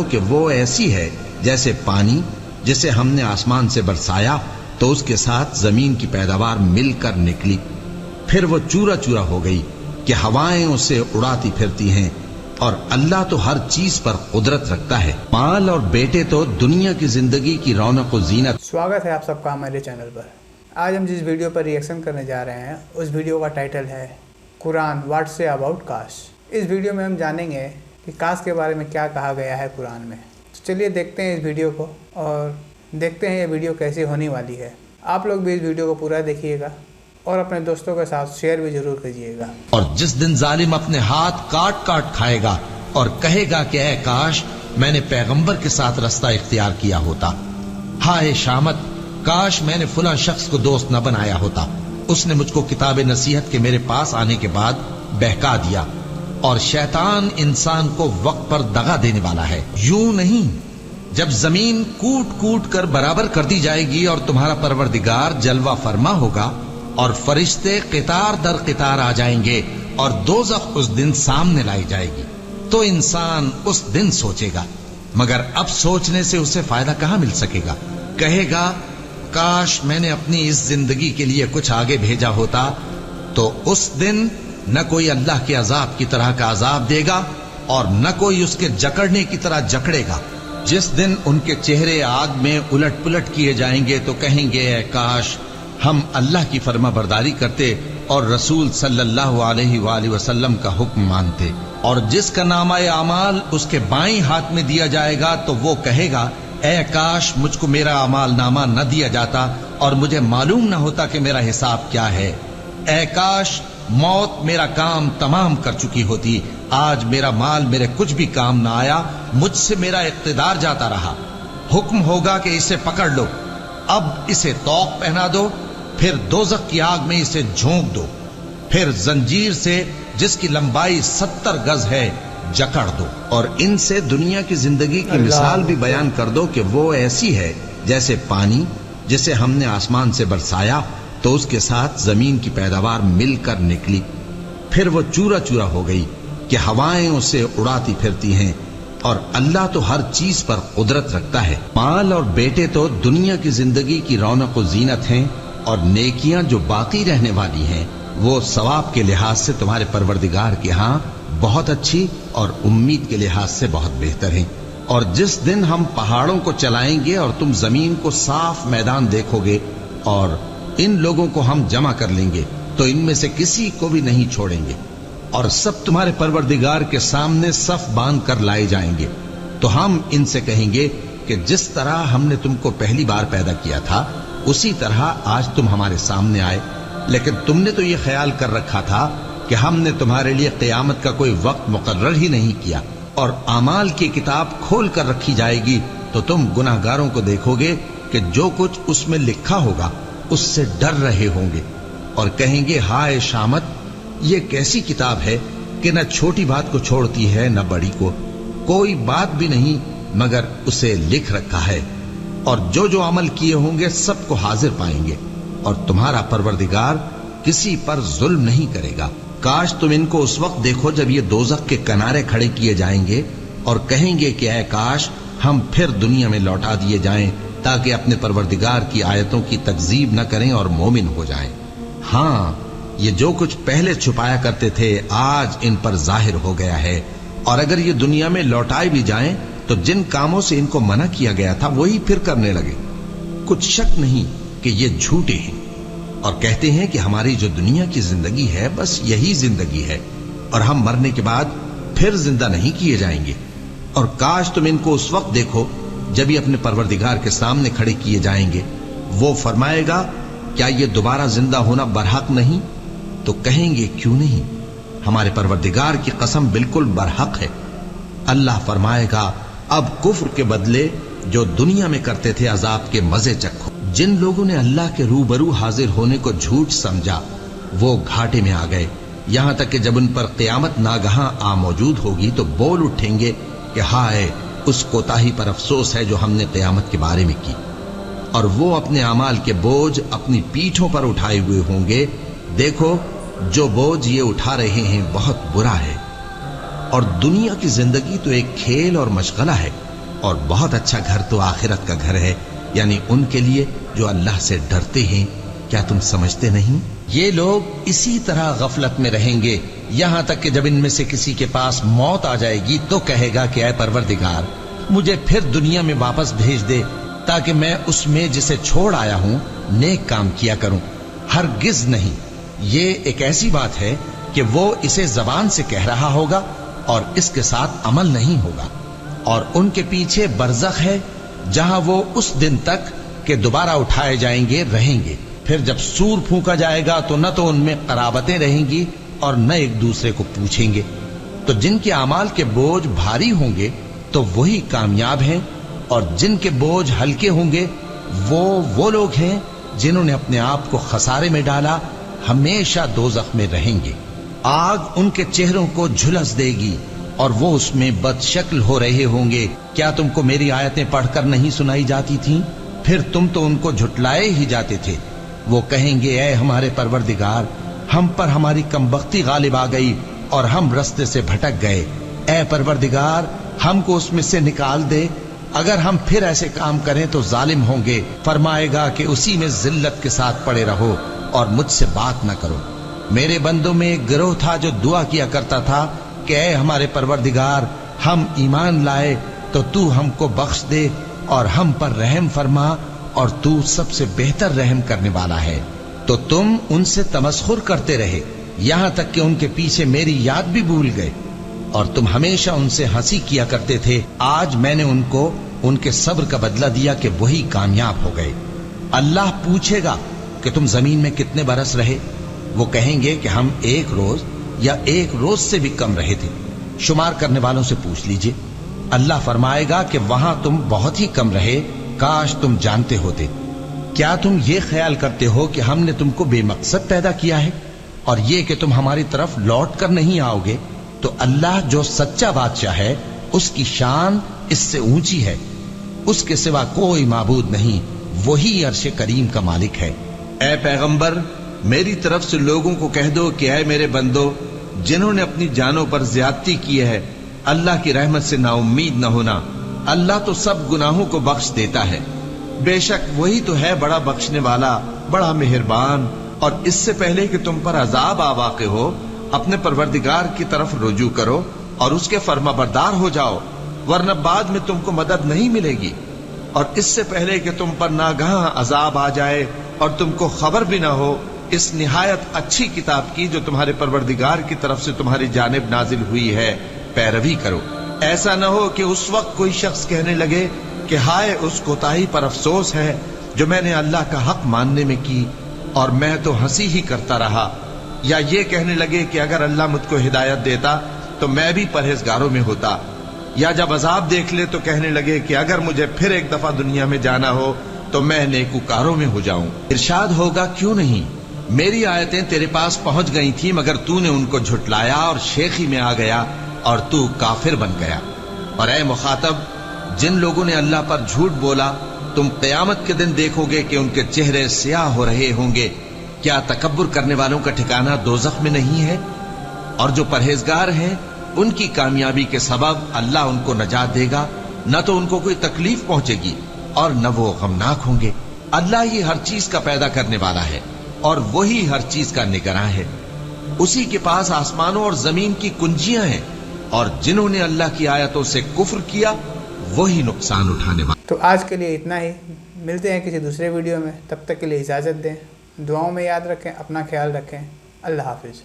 کہ وہ ایسی ہے جیسے پانی جسے ہم نے آسمان سے برسایا تو اس کے ساتھ زمین کی پیداوار مل کر نکلی، پھر وہ چورا چورا ہو گئی کہ ہوائیں اسے اڑاتی پھرتی ہیں، اور اللہ تو ہر چیز پر قدرت رکھتا ہے۔ مال اور بیٹے تو دنیا کی زندگی کی رونق و زینت۔ سواگت ہے آپ سب کا ہمارے چینل پر۔ آج ہم جس ویڈیو پر ریئیکشن کرنے جا رہے ہیں اس ویڈیو کا ٹائٹل ہے قرآن واٹ سے اباؤٹ کاش۔ اس ویڈیو میں ہم جانیں گے کہ کاش کے بارے میں کیا کہا گیا ہے قرآن میں۔ تو چلیے دیکھتے ہیں اس ویڈیو کو اور دیکھتے ہیں یہ ویڈیو کیسی ہونے والی ہے۔ آپ لوگ بھی اس ویڈیو کو پورا دیکھیے گا اور اپنے دوستوں کے ساتھ شیئر بھی ضرور کیجیے گا۔ اور جس دن ظالم اپنے ہاتھ کاٹ کاٹ کھائے گا اور کہے گا کہ اے کاش میں نے پیغمبر کے ساتھ رستہ اختیار کیا ہوتا، ہائے شامت کاش میں نے فلاں شخص کو دوست نہ بنایا ہوتا، اس نے مجھ کو کتاب نصیحت کے میرے پاس آنے کے بعد بہکا دیا۔ اور شیطان انسان کو وقت پر دغا دینے والا ہے۔ یوں نہیں، جب زمین کوٹ کوٹ کر برابر کر دی جائے گی اور تمہارا پروردگار جلوہ فرما ہوگا اور فرشتے قطار در قطار آ جائیں گے اور دوزخ اس دن سامنے لائی جائے گی، تو انسان اس دن سوچے گا، مگر اب سوچنے سے اسے فائدہ کہاں مل سکے گا۔ کہے گا کاش میں نے اپنی اس زندگی کے لیے کچھ آگے بھیجا ہوتا، تو اس دن نہ کوئی اللہ کے عذاب کی طرح کا عذاب دے گا اور نہ کوئی اس کے جکڑنے کی طرح جکڑے گا۔ جس دن ان کے چہرے آگ میں الٹ پلٹ کیے جائیں گے تو کہیں گے اے کاش ہم اللہ کی فرما برداری کرتے اور رسول صلی اللہ علیہ وآلہ وسلم کا حکم مانتے۔ اور جس کا نامہ اعمال اس کے بائیں ہاتھ میں دیا جائے گا تو وہ کہے گا اے کاش مجھ کو میرا اعمال نامہ نہ دیا جاتا اور مجھے معلوم نہ ہوتا کہ میرا حساب کیا ہے۔ اے کاش موت میرا کام تمام کر چکی ہوتی، آج میرا مال میرے کچھ بھی کام نہ آیا، مجھ سے میرا اقتدار جاتا رہا۔ حکم ہوگا کہ اسے پکڑ لو، اب اسے طوق پہنا دو، پھر دوزخ کی آگ میں اسے جھونک دو، پھر زنجیر سے جس کی لمبائی 70 گز ہے جکڑ دو۔ اور ان سے دنیا کی زندگی کی مثال بھی بیان کر دو کہ وہ ایسی ہے جیسے پانی جسے ہم نے آسمان سے برسایا تو اس کے ساتھ زمین کی پیداوار مل کر نکلی، پھر وہ چورا چورا ہو گئی کہ ہوائیں اسے اڑاتی پھرتی ہیں، اور اللہ تو ہر چیز پر قدرت رکھتا ہے۔ مال اور بیٹے تو دنیا کی زندگی کی رونق و زینت ہیں، اور نیکیاں جو باقی رہنے والی ہیں وہ ثواب کے لحاظ سے تمہارے پروردگار کے ہاں بہت اچھی اور امید کے لحاظ سے بہت بہتر ہیں۔ اور جس دن ہم پہاڑوں کو چلائیں گے اور تم زمین کو صاف میدان دیکھو گے اور ان لوگوں کو ہم جمع کر لیں گے تو ان میں سے کسی کو بھی نہیں چھوڑیں گے، اور سب تمہارے پروردگار کے سامنے صف باندھ کر لائے جائیں گے، تو ہم ان سے کہیں گے کہ جس طرح ہم نے تم کو پہلی بار پیدا کیا تھا اسی طرح آج تم ہمارے سامنے آئے، لیکن تم نے تو یہ خیال کر رکھا تھا کہ ہم نے تمہارے لیے قیامت کا کوئی وقت مقرر ہی نہیں کیا، اور اعمال کی کتاب کھول کر رکھی جائے گی تو تم گناہگاروں کو دیکھو گے کہ جو کچھ اس میں لکھا ہوگا اس سے ڈر رہے ہوں گے، اور کہیں گے ہائے شامت یہ کیسی کتاب ہے کہ نہ چھوٹی بات کو چھوڑتی ہے نہ بڑی کو، کوئی بات بھی نہیں مگر اسے لکھ رکھا ہے، اور جو جو عمل کیے ہوں گے سب کو حاضر پائیں گے، اور تمہارا پروردگار کسی پر ظلم نہیں کرے گا۔ کاش تم ان کو اس وقت دیکھو جب یہ دوزخ کے کنارے کھڑے کیے جائیں گے اور کہیں گے کہ اے کاش ہم پھر دنیا میں لوٹا دیے جائیں تاکہ اپنے پروردگار کی آیتوں کی تکذیب نہ کریں اور مومن ہو جائیں۔ ہاں یہ جو کچھ پہلے چھپایا کرتے تھے آج ان پر ظاہر ہو گیا ہے، اور اگر یہ دنیا میں لوٹائے بھی جائیں تو جن کاموں سے ان کو منع کیا گیا تھا وہی پھر کرنے لگے۔ کچھ شک نہیں کہ یہ جھوٹے ہیں، اور کہتے ہیں کہ ہماری جو دنیا کی زندگی ہے بس یہی زندگی ہے، اور ہم مرنے کے بعد پھر زندہ نہیں کیے جائیں گے۔ اور کاش تم ان کو اس وقت دیکھو جب یہ اپنے پروردگار کے سامنے کھڑے کیے جائیں گے، وہ فرمائے گا کیا یہ دوبارہ زندہ ہونا برحق نہیں؟ تو کہیں گے کیوں نہیں، ہمارے پروردگار کی قسم بالکل برحق ہے۔ اللہ فرمائے گا اب کفر کے بدلے جو دنیا میں کرتے تھے عذاب کے مزے چکھو۔ جن لوگوں نے اللہ کے روبرو حاضر ہونے کو جھوٹ سمجھا وہ گھاٹے میں آ گئے، یہاں تک کہ جب ان پر قیامت ناگہاں آ موجود ہوگی تو بول اٹھیں گے کہ ہائے اس کوتاہی پر افسوس ہے جو ہم نے قیامت کے بارے میں کی، اور وہ اپنے اعمال کے بوجھ اپنی پیٹھوں پر اٹھائے ہوئے ہوں گے، دیکھو جو بوجھ یہ اٹھا رہے ہیں بہت برا ہے۔ اور دنیا کی زندگی تو ایک کھیل اور مشغلہ ہے، اور بہت اچھا گھر تو آخرت کا گھر ہے، یعنی ان کے لیے جو اللہ سے ڈرتے ہیں۔ کیا تم سمجھتے نہیں؟ یہ لوگ اسی طرح غفلت میں رہیں گے یہاں تک کہ جب ان میں سے کسی کے پاس موت آ جائے گی تو کہے گا کہ اے پروردگار مجھے پھر دنیا میں واپس بھیج دے تاکہ میں اس میں جسے چھوڑ آیا ہوں نیک کام کیا کروں۔ ہرگز نہیں، یہ ایک ایسی بات ہے کہ وہ اسے زبان سے کہہ رہا ہوگا اور اس کے ساتھ عمل نہیں ہوگا، اور ان کے پیچھے برزخ ہے جہاں وہ اس دن تک کہ دوبارہ اٹھائے جائیں گے رہیں گے۔ پھر جب سور پھونکا جائے گا تو نہ تو ان میں قرابتیں رہیں گی اور نہ ایک دوسرے کو پوچھیں گے۔ تو جن کے اعمال کے بوجھ بھاری ہوں گے تو وہی کامیاب ہیں، اور جن کے بوجھ ہلکے ہوں گے وہ لوگ ہیں جنہوں نے اپنے آپ کو خسارے میں ڈالا، ہمیشہ دوزخ میں رہیں گے۔ آگ ان کے چہروں کو جھلس دے گی اور وہ اس میں بد شکل ہو رہے ہوں گے۔ کیا تم کو میری آیتیں پڑھ کر نہیں سنائی جاتی تھیں؟ پھر تم تو ان کو جھٹلائے ہی جاتے تھے۔ وہ کہیں گے اے ہمارے پروردگار ہم پر ہماری کمبختی غالب آ گئی اور ہم رستے سے بھٹک گئے، اے پروردگار ہم کو اس میں سے نکال دے، اگر ہم پھر ایسے کام کریں تو ظالم ہوں گے۔ فرمائے گا کہ اسی میں ذلت کے ساتھ پڑے رہو اور مجھ سے بات نہ کرو۔ میرے بندوں میں ایک گروہ تھا جو دعا کیا کرتا تھا کہ اے ہمارے پروردگار ہم ایمان لائے تو تو ہم کو بخش دے اور ہم پر رحم فرما، اور تو سب سے بہتر رحم کرنے والا ہے۔ تو تم ان سے تمسخر کرتے رہے یہاں تک کہ ان کے پیچھے میری یاد بھی بھول گئے، اور تم ہمیشہ ان سے ہنسی کیا کرتے تھے۔ آج میں نے ان کو ان کے صبر کا بدلہ دیا کہ وہی کامیاب ہو گئے۔ اللہ پوچھے گا کہ تم زمین میں کتنے برس رہے؟ وہ کہیں گے کہ ہم 1 روز یا 1 روز سے بھی کم رہے تھے، شمار کرنے والوں سے پوچھ لیجئے۔ اللہ فرمائے گا کہ وہاں تم بہت ہی کم رہے، کاش تم جانتے ہوتے۔ کیا تم یہ خیال کرتے ہو کہ ہم نے تم کو بے مقصد پیدا کیا ہے اور یہ کہ تم ہماری طرف لوٹ کر نہیں آؤ گے؟ تو اللہ جو سچا بادشاہ ہے اس کی شان اس سے اونچی ہے، اس کے سوا کوئی معبود نہیں، وہی عرش کریم کا مالک ہے۔ اے پیغمبر میری طرف سے لوگوں کو کہہ دو کہ اے میرے بندو جنہوں نے اپنی جانوں پر زیادتی کی ہے اللہ کی رحمت سے نا امید نہ ہونا، اللہ تو سب گناہوں کو بخش دیتا ہے، بے شک وہی تو ہے بڑا بخشنے والا بڑا مہربان۔ اور اس سے پہلے کہ تم پر عذاب آ واقع ہو اپنے پروردگار کی طرف رجوع کرو اور اس کے فرما بردار ہو جاؤ، ورنہ بعد میں تم کو مدد نہیں ملے گی۔ اور اس سے پہلے کہ تم پر ناگہاں عذاب آ جائے اور تم کو خبر بھی نہ ہو اس نہایت اچھی کتاب کی جو تمہارے پروردگار کی طرف سے تمہاری جانب نازل ہوئی ہے پیروی کرو۔ ایسا نہ ہو کہ اس وقت کوئی شخص کہنے لگے کہ ہائے اس کوتاہی پر افسوس ہے جو میں نے اللہ کا حق ماننے میں کی اور میں تو ہنسی ہی کرتا رہا، یا یہ کہنے لگے کہ اگر اللہ مجھ کو ہدایت دیتا تو میں بھی پرہیزگاروں میں ہوتا، یا جب عذاب دیکھ لے تو کہنے لگے کہ اگر مجھے پھر ایک دفعہ دنیا میں جانا ہو تو میں نیکوکاروں میں ہو جاؤں۔ ارشاد ہوگا کیوں نہیں، میری آیتیں تیرے پاس پہنچ گئی تھی مگر تو نے ان کو جھٹلایا اور شیخی میں آ گیا اور تو کافر بن گیا۔ اور اے مخاطب جن لوگوں نے اللہ پر جھوٹ بولا تم قیامت کے دن دیکھو گے کہ ان کے چہرے سیاہ ہو رہے ہوں گے۔ کیا تکبر کرنے والوں کا ٹھکانہ دوزخ میں نہیں ہے؟ اور جو پرہیزگار ہیں ان کی کامیابی کے سبب اللہ ان کو نجات دے گا، نہ تو ان کو کوئی تکلیف پہنچے گی اور نہ وہ غمناک ہوں گے۔ اللہ ہی ہر چیز کا پیدا کرنے والا ہے اور وہی ہر چیز کا نگراں ہے، اسی کے پاس آسمانوں اور زمین کی کنجیاں ہیں، اور جنہوں نے اللہ کی آیتوں سے کفر کیا وہی نقصان اٹھانے والا۔ تو آج کے لیے اتنا ہی، ملتے ہیں کسی دوسرے ویڈیو میں، تب تک کے لیے اجازت دیں، دعاؤں میں یاد رکھیں، اپنا خیال رکھیں، اللہ حافظ۔